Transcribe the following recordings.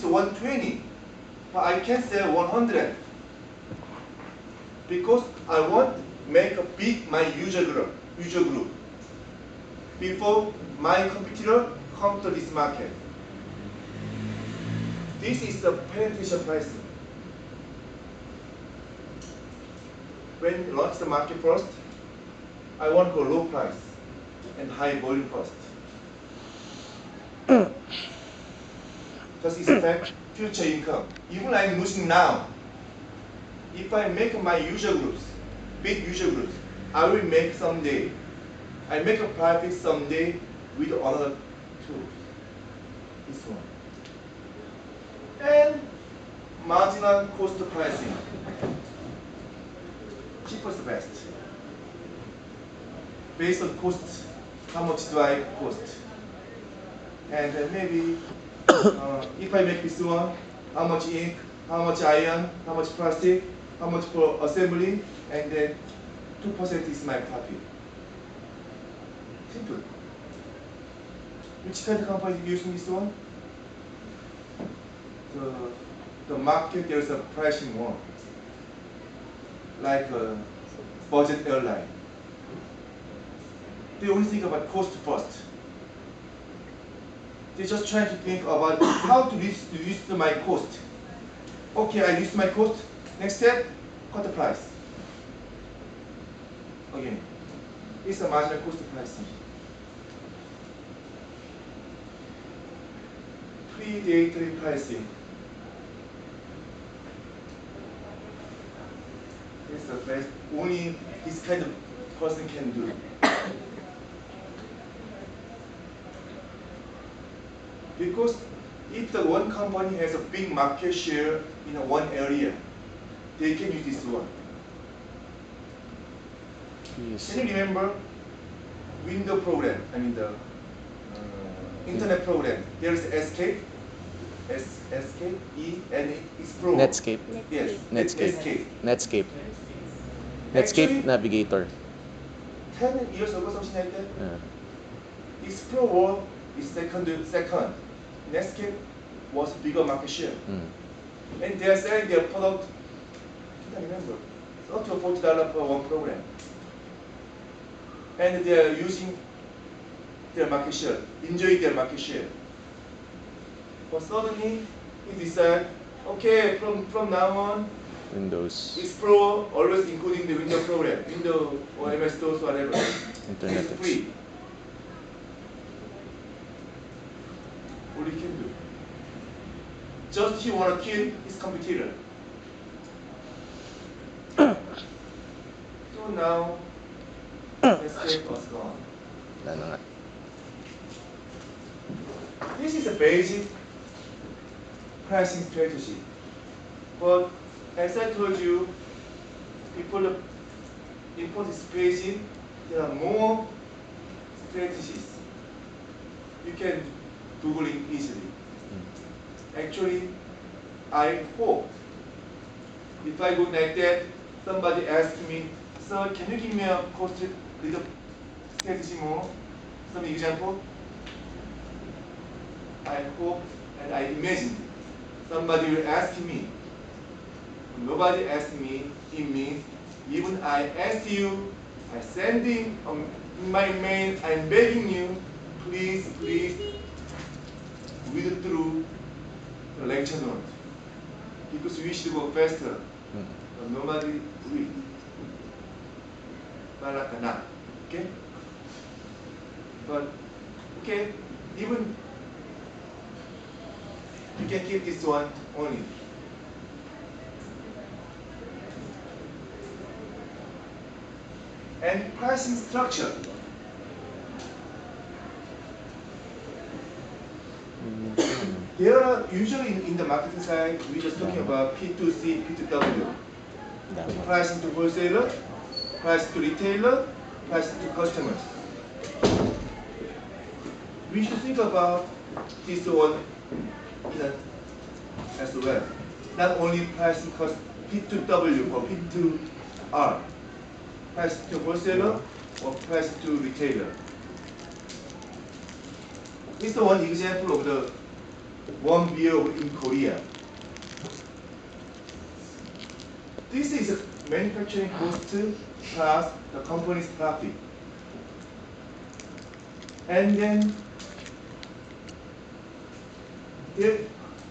120, but I can sell 100 because I want make a big my user group before my competitor come to this market. This is the penetration pricing. When you launch the market first, I want to go low price and high volume first. Just expect future income. Even I'm losing now, if I make my user groups, big user groups, I will make someday. I make a profit someday with another tool. This one. And marginal cost pricing. Cheapest best. Based on cost, how much do I cost? And maybe if I make this one, how much ink, how much iron, how much plastic, how much for assembly, and then 2% is my profit. Simple. Which kind of company is using this one? The market, there's a pricing one. Like a budget airline. They only think about cost first. They're just trying to think about how to reduce my cost. Okay, I reduce my cost. Next step, cut the price. Again, it's a marginal cost pricing. Predatory pricing. It's the best. Only this kind of person can do. Because if the one company has a big market share in one area, they can use this one. Yes. Can you remember window program? I mean the internet program. There is Escape, E, and Explore. Netscape. Yes. Netscape. Netscape. Actually, Netscape Navigator. 10 years ago, something like that. Yeah. Explorer is second. Netscape was bigger market share. And they are selling their product, I can't remember, $30 or $40 per one program. And they are using their market share, enjoying their market share. But suddenly, he decided, okay, from now on, Windows. Explorer always including the window program, window or MS-DOS, whatever. Internet. It's free. What he can do? Just he want to kill his competitor. So now, escape was gone. Wala na nga. This is a basic pricing strategy. But as I told you, before the import is paging, there are more strategies. You can Google it easily. Actually, I hope if I go like that, somebody asks me, sir, can you give me a cost little strategy more? Some example? I hope and I imagine somebody will ask me. Nobody asked me, it means even I ask you, I send in my mail, I'm begging you, please read through the lecture note. Because we should go faster. But nobody will. Balakana. Okay? But okay, even you can keep this one only. And pricing structure. There are usually in the marketing side, we're just talking about P2C, P2W. Pricing to wholesaler, pricing to retailer, pricing to customers. We should think about this one as well. Not only pricing cost P2W or P2R. Price to wholesaler or price to retailer. This is one example of the one beer in Korea. This is manufacturing cost plus the company's profit. And then the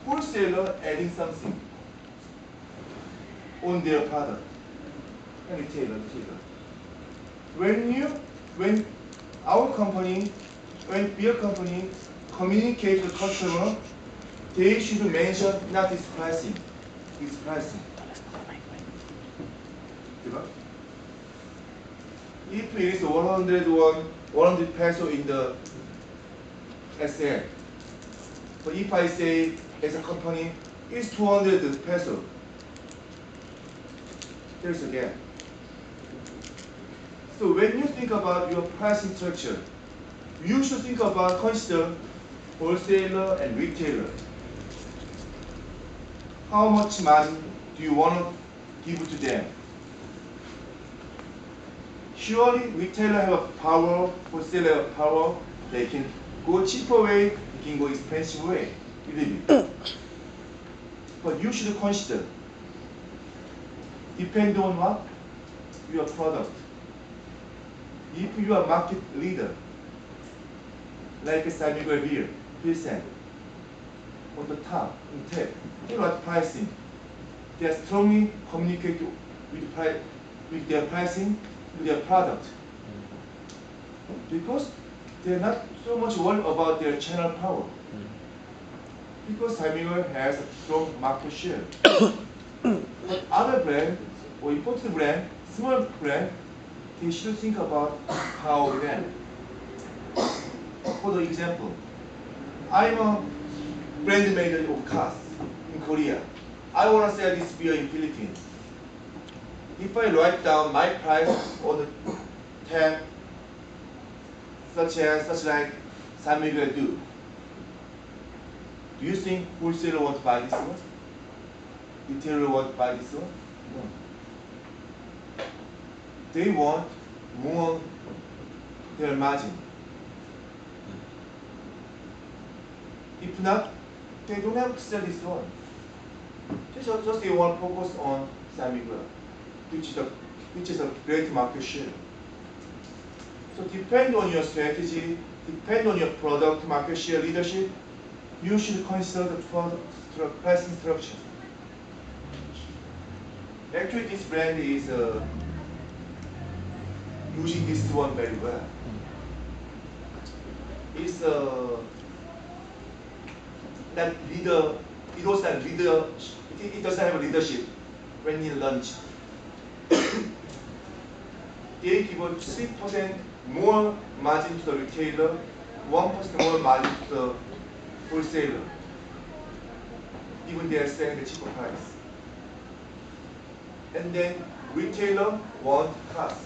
wholesaler adding something on their product. And retailer. When our company, when beer company communicate to the customer, they should mention not its pricing, its pricing. If it is 100 peso in the SL, but if I say as a company, it's 200 peso, there's a gap. So when you think about your pricing structure, you should think about, consider wholesaler and retailer. How much margin do you want to give to them? Surely retailer have a power, wholesaler have power, they can go cheaper way, they can go expensive way, believe it. But you should consider, depend on what? Your product. If you are market leader, like a San Miguel beer, Pilsen, on the top, in tech, you know what pricing? They are strongly communicate with their pricing, with their product. Because they are not so much worried about their channel power. Because San Miguel has a strong market share. But other brand, or imported brand, small brand, they should think about how brand. For the example, I'm a brand manager of cars in Korea. I want to sell this beer in Philippines. If I write down my price on the tab, such like San Miguel do you think wholesaler want to buy this one? Retailer want to buy this one? No. They want more their margin. If not, they don't have to sell this one. Just they want to focus on San Miguel, which is a great market share. So depend on your strategy, depend on your product market share leadership, you should consider the product pricing structure. Actually, this brand is using this one very well. It's that leader. It was that leader. It doesn't have a leadership when you launch. They give 3% more margin to the retailer, 1% more margin to the wholesaler. Even they are selling the cheaper price. And then retailer want cost.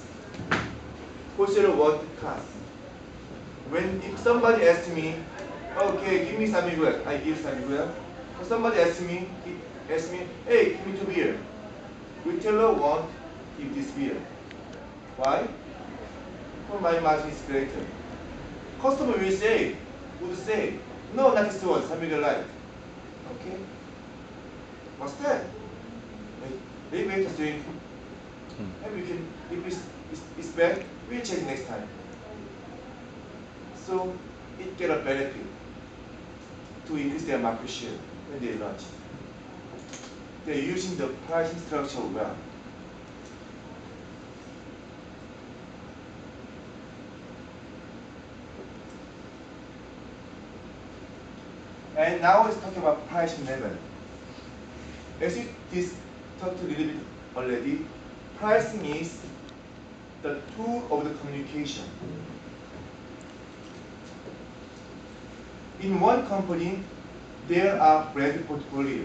Wholesaler want cost. If somebody asks me, okay, give me San Miguel, I give San Miguel. If somebody asks me, hey, give me 2 beer. Retailer want give this beer. Why? Because my margin is greater. Customer would say, no, not this one, San Miguel Light. Okay. What's that? Wait a drink. And we can, if it's bad, we'll check next time. So it get a benefit to increase their market share when they launch. They're using the pricing structure well. And now let's talk about pricing level. As we talked a little bit already, pricing is the tool of the communication. In one company, there are brand portfolio.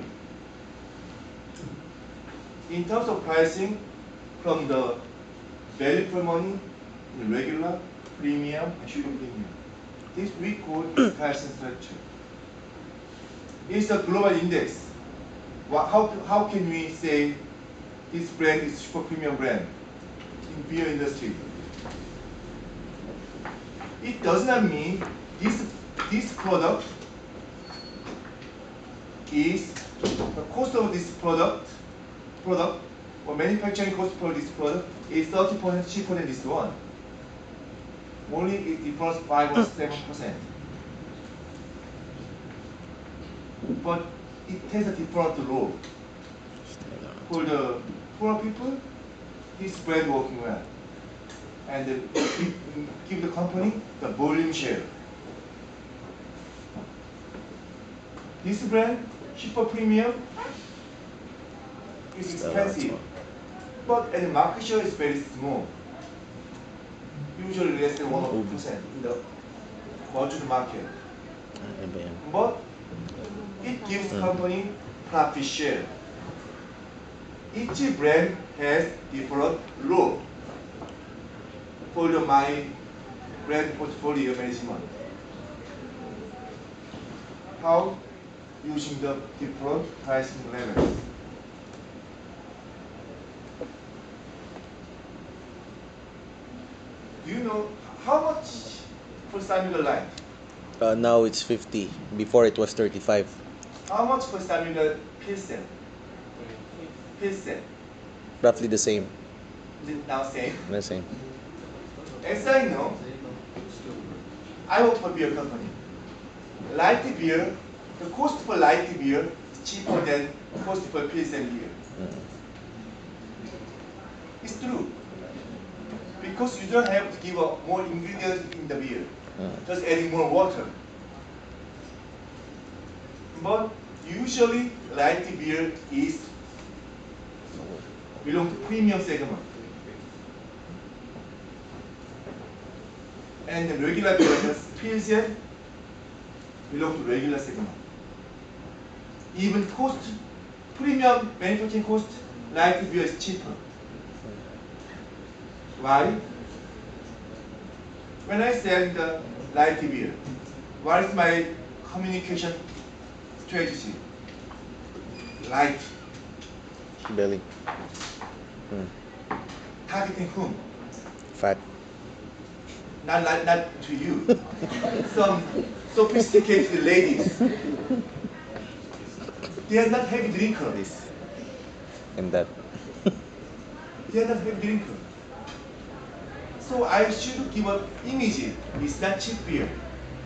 In terms of pricing, from the value for money, the regular, premium, and super premium. This we call pricing structure. It's a global index. How can we say this brand is super premium brand in beer industry? It does not mean this product is the cost of this product or manufacturing cost for this product is 30% cheaper than this one. Only it differs 5 or 7%. But it has a different role. For the poor people, this brand working well. And give the company the volume share. This brand, super premium, is expensive, but at the market share is very small. Usually less than 1 or 2% in the merchant market. But it gives company profit share. Each brand has different role for my brand portfolio management. How? Using the different pricing levels. Do you know how much for Samuel light? Now it's 50. Before it was 35. How much for Samuel Pilsen? Pilsen. Roughly the same. Is it now same? The same. As I know, I work for beer company. Light beer, the cost for light beer is cheaper than cost for Pilsen beer. It's true. Because you don't have to give up more ingredients in the beer. Just adding more water. But usually light beer is belong to premium segment. And the regular beer, just Pilsen, belong to regular segment. Even cost, premium manufacturing cost, light beer is cheaper. Why? When I sell the light beer, what is my communication strategy? Light. Belly. Targeting whom? Fat. Not to you. Some sophisticated ladies. They are not heavy drinkers. This and that. They are not heavy drinkers. So I should give an image. It's not cheap beer.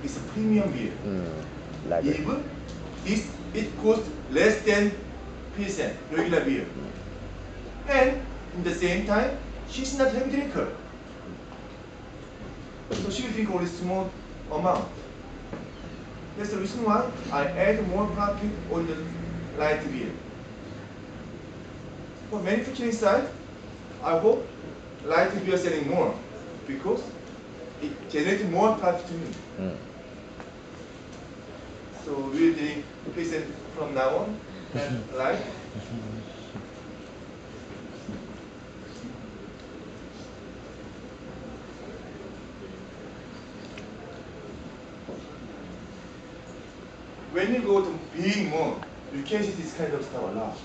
It's a premium beer. Lager. Even it costs less than Pilsen, regular beer. And in the same time, she's not heavy drinker. So she will drink only small amount. That's the reason why I add more profit on the light beer. For manufacturing side, I hope light beer selling more because it generates more profit to me. So we'll drink Pilsen from now on and light. When you go to being more, you can see this kind of stuff a lot.